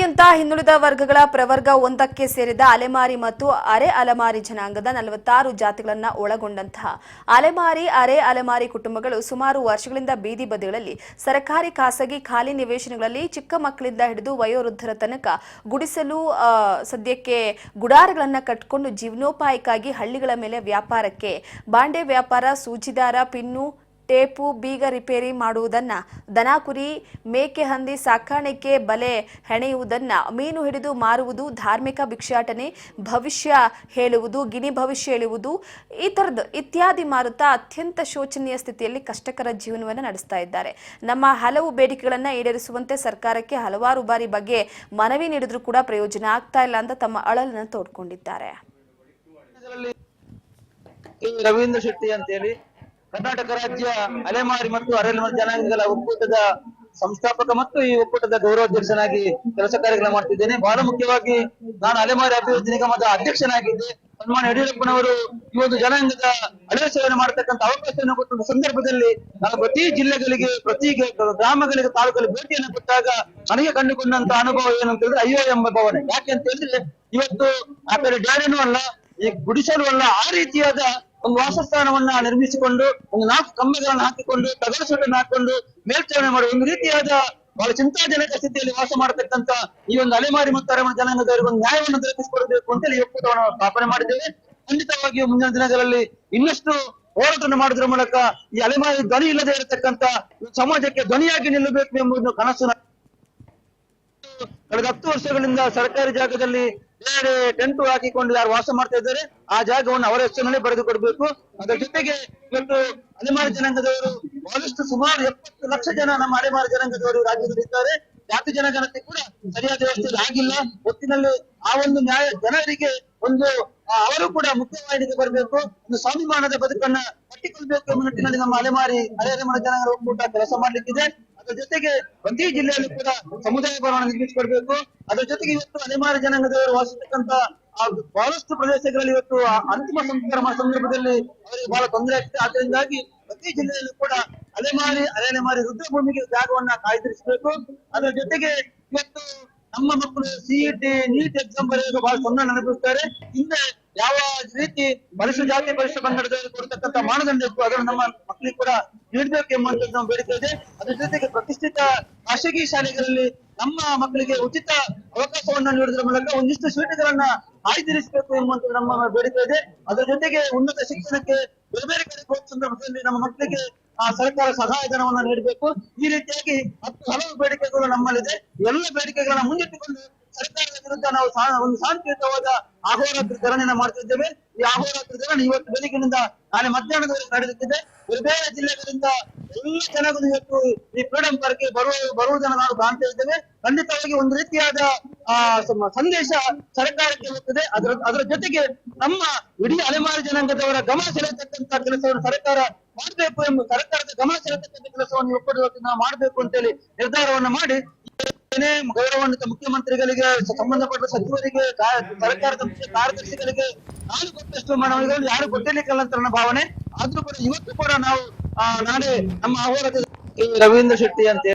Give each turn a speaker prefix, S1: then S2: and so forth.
S1: ರಾಜ್ಯಾದ್ಯಂತ ಹಿಂದುಳಿದ ವರ್ಗಗಳ ಪ್ರವರ್ಗ ಒಂದಕ್ಕೆ ಸೇರಿದ ಅಲೆಮಾರಿ ಮತ್ತು ಅರೆ ಅಲೆಮಾರಿ ಜನಾಂಗದ 46 ಜಾತಿಗಳನ್ನು ಒಳಗೊಂಡಂತಹ ಅಲೆಮಾರಿ ಅರೆ ಅಲೆಮಾರಿ ಕುಟುಂಬಗಳು ಸುಮಾರು ವರ್ಷಗಳಿಂದ ಬೀದಿ ಬದಿಗಳಲ್ಲಿ ಸರ್ಕಾರಿ ಖಾಸಗಿ ಖಾಲಿ ನಿವೇಶನಗಳಲ್ಲಿ ಚಿಕ್ಕ ಮಕ್ಕಳಿಂದ ಹಿಡಿದು ವಯೋವೃದ್ಧರ ತನಕ ಗುಡಿಸಲು ಸದ್ಯಕ್ಕೆ ಗುಡಾರಗಳನ್ನು ಕಟ್ಟಿಕೊಂಡು ಜೀವನೋಪಾಯಕ್ಕಾಗಿ ಹಳ್ಳಿಗಳ ಮೇಲೆ ವ್ಯಾಪಾರಕ್ಕೆ ಬಾಂಡೆ ವ್ಯಾಪಾರ, ಸೂಜಿದಾರ, ಪಿನ್ನು, ಟೇಪು, ಬೀಗ ರಿಪೇರಿ ಮಾಡುವುದನ್ನ, ದನ ಕುರಿ ಮೇಕೆ ಹಂದಿ ಸಾಕಾಣಿಕೆ ಬಲೆ ಹೆಣೆಯುವುದನ್ನ, ಮೀನು ಹಿಡಿದು ಮಾರುವುದು, ಧಾರ್ಮಿಕ ಭಿಕ್ಷಾಟನೆ, ಭವಿಷ್ಯ ಹೇಳುವುದು, ಗಿಣಿ ಭವಿಷ್ಯ ಹೇಳುವುದು ಈ ತರದ್ದು ಇತ್ಯಾದಿ ಮಾರುತ್ತಾ ಅತ್ಯಂತ ಶೋಚನೀಯ ಸ್ಥಿತಿಯಲ್ಲಿ ಕಷ್ಟಕರ ಜೀವನವನ್ನು ನಡೆಸ್ತಾ ಇದ್ದಾರೆ. ನಮ್ಮ ಹಲವು ಬೇಡಿಕೆಗಳನ್ನು ಈಡೇರಿಸುವಂತೆ ಸರ್ಕಾರಕ್ಕೆ ಹಲವಾರು ಬಾರಿ ಬಗ್ಗೆ ಮನವಿ ನೀಡಿದ್ರೂ ಕೂಡ ಪ್ರಯೋಜನ ಆಗ್ತಾ ಇಲ್ಲ ಅಂತ ತಮ್ಮ ಅಳಲನ್ನು ತೋಡ್ಕೊಂಡಿದ್ದಾರೆ.
S2: ರವೀಂದ್ರ ಶೆಟ್ಟಿ ಅಂತೇಳಿ ಕರ್ನಾಟಕ ರಾಜ್ಯ ಅಲೆಮಾರಿ ಮತ್ತು ಅರೆಅಲೆಮಾರಿ ಜನಾಂಗಗಳ ಒಕ್ಕೂಟದ ಸಂಸ್ಥಾಪಕ ಮತ್ತು ಈ ಒಕ್ಕೂಟದ ಗೌರವಾಧ್ಯಕ್ಷನಾಗಿ ಕೆಲಸ ಕಾರ್ಯಗಳನ್ನು ಮಾಡ್ತಿದ್ದೇನೆ. ಬಹಳ ಮುಖ್ಯವಾಗಿ ನಾನು ಅಲೆಮಾರಿ ಅಭಿವೃದ್ಧಿ ನಿಗಮದ ಅಧ್ಯಕ್ಷನಾಗಿದ್ದೆ. ಸನ್ಮಾನ್ಯ ಯಡಿಯೂರಪ್ಪನವರು ಈ ಒಂದು ಜನಾಂಗದ ಅಳಿವೆ ಸೇವನೆ ಮಾಡತಕ್ಕಂಥ ಅವಕಾಶವನ್ನು ಕೊಟ್ಟ ಸಂದರ್ಭದಲ್ಲಿ ನಾನು ಪ್ರತಿ ಜಿಲ್ಲೆಗಳಿಗೆ, ಪ್ರತಿ ಗ್ರಾಮಗಳಿಗೆ, ತಾಲೂಕಲ್ಲಿ ಭೇಟಿಯನ್ನು ಕೊಟ್ಟಾಗ ನನಗೆ ಕಂಡುಕೊಂಡಂತ ಅನುಭವ ಏನು ಅಂತ ಹೇಳಿದ್ರೆ ಅಯ್ಯೋ ಎಂಬ ಭಾವನೆ. ಯಾಕೆ ಅಂತ ಹೇಳಿದ್ರೆ ಇವತ್ತು ಆ ಕಡೆ ಡ್ಯಾರಿನೂ ಅಲ್ಲ, ಈ ಗುಡಿಸಲು ಅಲ್ಲ, ಆ ರೀತಿಯಾದ ಒಂದು ವಾಸಸ್ಥಾನವನ್ನ ನಿರ್ಮಿಸಿಕೊಂಡು ಒಂದು 4 ಕಂಬಗಳನ್ನು ಹಾಕಿಕೊಂಡು ತಗಡು ಸೊಟ್ಟನ್ನು ಹಾಕೊಂಡು ಮೇಲ್ಚಾವಣಿ ಮಾಡುವ ಒಂದು ರೀತಿಯಾದ ಬಹಳ ಚಿಂತಾಜನಕ ಸ್ಥಿತಿಯಲ್ಲಿ ವಾಸ ಮಾಡತಕ್ಕಂತ ಈ ಒಂದು ಅಲೆಮಾರಿ ಮತ್ತು ಅರೆಮಾರಿ ಜನಾಂಗದವರಿಗೆ ಒಂದು ನ್ಯಾಯವನ್ನು ದೊರಕಿಸಿಕೊಡಬೇಕು ಅಂತೇಳಿ ಈ ಒಕ್ಕೂಟವನ್ನು ಸ್ಥಾಪನೆ ಮಾಡಿದ್ದೇವೆ. ಖಂಡಿತವಾಗಿಯೂ ಮುಂದಿನ ದಿನಗಳಲ್ಲಿ ಇನ್ನಷ್ಟು ಹೋರಾಟವನ್ನು ಮಾಡುವುದರ ಮೂಲಕ ಈ ಅಲೆಮಾರಿ ಧ್ವನಿ ಇಲ್ಲದೆ ಇರತಕ್ಕಂತ ಸಮಾಜಕ್ಕೆ ಧ್ವನಿಯಾಗಿ ನಿಲ್ಲಬೇಕು ಎಂಬುದನ್ನು ಕನಸು. ಕಳೆದ 10 ವರ್ಷಗಳಿಂದ ಸರ್ಕಾರಿ ಜಾಗದಲ್ಲಿ ಬೇರೆ ಟೆಂಟು ಹಾಕಿಕೊಂಡು ಯಾರು ವಾಸ ಮಾಡ್ತಾ ಇದ್ದಾರೆ ಆ ಜಾಗವನ್ನು ಅವರ ಹೆಸರಿನಲ್ಲಿ ಬರೆದು ಕೊಡಬೇಕು. ಅದರ ಜೊತೆಗೆ ಇವತ್ತು ಅಲೆಮಾರಿ ಜನಾಂಗದವರು ಬಹಳಷ್ಟು ಸುಮಾರು 70 ಲಕ್ಷ ಜನ ನಮ್ಮ ಅಲೆಮಾರಿ ಜನಾಂಗದವರು ರಾಜ್ಯದಲ್ಲಿ ಇದ್ದಾರೆ. ಜಾತಿ ಜನಗಣತಿ ಕೂಡ ಸರಿಯಾದ ವ್ಯವಸ್ಥೆಯಲ್ಲಿ ಆಗಿಲ್ಲ. ಒಟ್ಟಿನಲ್ಲಿ ಆ ಒಂದು ನ್ಯಾಯ ಜನರಿಗೆ ಒಂದು ಅವರು ಕೂಡ ಮುಖ್ಯವಾಹಿನಿಗೆ ಬರಬೇಕು, ಒಂದು ಸ್ವಾಭಿಮಾನದ ಬದುಕನ್ನ ಕಟ್ಟಿಕೊಳ್ಬೇಕು ಎಂಬ ನಿಟ್ಟಿನಲ್ಲಿ ನಮ್ಮ ಅಲೆಮಾರಿ ಅಲೆಮಾರಿ ಜನಾಂಗದ ಒಕ್ಕೂಟ ಕೆಲಸ ಮಾಡ್ಲಿಕ್ಕಿದೆ. ಅದರ ಜೊತೆಗೆ ಪ್ರತಿ ಜಿಲ್ಲೆಯಲ್ಲೂ ಕೂಡ ಸಮುದಾಯ ಭವನ ನಿರ್ಮಿಸಿಕೊಡ್ಬೇಕು. ಅದರ ಜೊತೆಗೆ ಇವತ್ತು ಅಲೆಮಾರಿ ಜನಾಂಗದವರು ವಾಸಿಸತಕ್ಕಂತ ಬಹಳಷ್ಟು ಪ್ರದೇಶಗಳಲ್ಲಿ ಇವತ್ತು ಅಂತಿಮ ಸಂಸ್ಕಾರ ಸಂದರ್ಭದಲ್ಲಿ ಅವರಿಗೆ ಬಹಳ ತೊಂದರೆ ಆಗ್ತದೆ. ಆದ್ದರಿಂದಾಗಿ ಪ್ರತಿ ಜಿಲ್ಲೆಯಲ್ಲೂ ಕೂಡ ಅಲೆಮಾರಿ ರುದ್ರಭೂಮಿಗೆ ಜಾಗವನ್ನ ಕಾಯ್ದಿರಿಸಬೇಕು. ಅದರ ಜೊತೆಗೆ ಇವತ್ತು ನಮ್ಮ ಮಕ್ಕಳು ಸಿಇಟಿ, ನೀಟ್ ಎಕ್ಸಾಮ್ ಬರೆಯುವಾಗ ಬಹಳ ತೊಂದರೆ ಅನುಭವಿಸ್ತಾರೆ. ಹಿಂದೆ ಯಾವ ರೀತಿ ಪರಿಶಿಷ್ಟ ಜಾತಿ, ಪರಿಶಿಷ್ಟ ಪಂಗಡದವರು ಕೊಡ್ತಕ್ಕಂಥ ಮಾನದಂಡ ಇತ್ತು ಅದನ್ನು ನಮ್ಮ ಮಕ್ಕಳಿಗೆ ಕೂಡ ನೀಡಬೇಕು ಎಂಬಂತದ್ದು ನಮ್ಮ ಬೇಡಿಕೆ ಇದೆ. ಅದ್ರ ಜೊತೆಗೆ ಪ್ರತಿಷ್ಠಿತ ಖಾಸಗಿ ಶಾಲೆಗಳಲ್ಲಿ ನಮ್ಮ ಮಕ್ಕಳಿಗೆ ಉಚಿತ ಅವಕಾಶವನ್ನ ನೀಡುವುದರ ಮೂಲಕ ಒಂದಿಷ್ಟು ಸೀಟುಗಳನ್ನ ಕಾಯ್ದಿರಿಸಬೇಕು ಎಂಬಂತದ್ದು ನಮ್ಮ ಬೇಡಿಕೆ ಇದೆ. ಅದರ ಜೊತೆಗೆ ಉನ್ನತ ಶಿಕ್ಷಣಕ್ಕೆ ಬೇರೆ ಬೇರೆ ಕಡೆ ಹೋಗುವ ಸಂದರ್ಭದಲ್ಲಿ ನಮ್ಮ ಮಕ್ಕಳಿಗೆ ಸರ್ಕಾರ ಸಹಾಯಧನವನ್ನ ನೀಡಬೇಕು. ಈ ರೀತಿಯಾಗಿ ಹಲವು ಬೇಡಿಕೆಗಳು ನಮ್ಮಲ್ಲಿದೆ. ಎಲ್ಲ ಬೇಡಿಕೆಗಳನ್ನ ಮುಂದಿಟ್ಟುಕೊಂಡು ಸರ್ಕಾರದ ವಿರುದ್ಧ ನಾವು ಒಂದು ಶಾಂತಿಯುತವಾದ ಅಹೋರಾತ್ರಿ ಧರಣಿಯನ್ನ ಮಾಡ್ತಿದ್ದೇವೆ. ಈ ಅಹೋರಾತ್ರಿ ಧರಣಿ ಇವತ್ತು ಬೆಳಗಿನಿಂದ ನಾಳೆ ಮಧ್ಯಾಹ್ನದವರೆಗೆ ನಡೆಯುತ್ತಿದೆ. ಬೇರೆ ಬೇರೆ ಜಿಲ್ಲೆಗಳಿಂದ ಎಲ್ಲ ಜನಗಳು ಇವತ್ತು ಈ ಫ್ರೀಡಂ ಪಾರ್ಕ್ಗೆ ಬರುವುದನ್ನು ನಾವು ಕಾಣ್ತಾ ಇದ್ದೇವೆ. ಖಂಡಿತವಾಗಿ ಒಂದು ರೀತಿಯಾದ ಸಂದೇಶ ಸರ್ಕಾರಕ್ಕೆ ಹೋಗ್ತದೆ. ಅದರ ಜೊತೆಗೆ ನಮ್ಮ ಇಡೀ ಅಲೆಮಾರಿ ಜನಾಂಗದವರ ಗಮನ ಸೆಳೆಯತಕ್ಕಂತ ಕೆಲಸವನ್ನು ಸರ್ಕಾರ ಮಾಡಬೇಕು ಎಂಬ ಸರ್ಕಾರದ ಗಮನ ಸೆಳೆಯತಕ್ಕಂಥ ಕೆಲಸವನ್ನು ಒಪ್ಪುವುದಕ್ಕೆ ನಾವು ಮಾಡಬೇಕು ಅಂತೇಳಿ ನಿರ್ಧಾರವನ್ನ ಮಾಡಿ ಗೌರವಾನ್ವಿತ ಮುಖ್ಯಮಂತ್ರಿಗಳಿಗೆ, ಸಂಬಂಧಪಟ್ಟ ಸಚಿವರಿಗೆ, ಸರ್ಕಾರದ ಮುಖ್ಯ ಕಾರ್ಯದರ್ಶಿಗಳಿಗೆ ನಾನು ಕೊಟ್ಟಷ್ಟು ಮನವಿಗಳು ಯಾರು ಗೊತ್ತಿರ್ಲಿಕ್ಕಲ್ಲ ಅಂತ ನನ್ನ ಭಾವನೆ. ಆದ್ರೂ ಕೂಡ ಇವತ್ತು ಕೂಡ ನಾವು ನಾಳೆ ನಮ್ಮ ಹೋರಾಟ ರವೀಂದ್ರ ಶೆಟ್ಟಿ ಅಂತ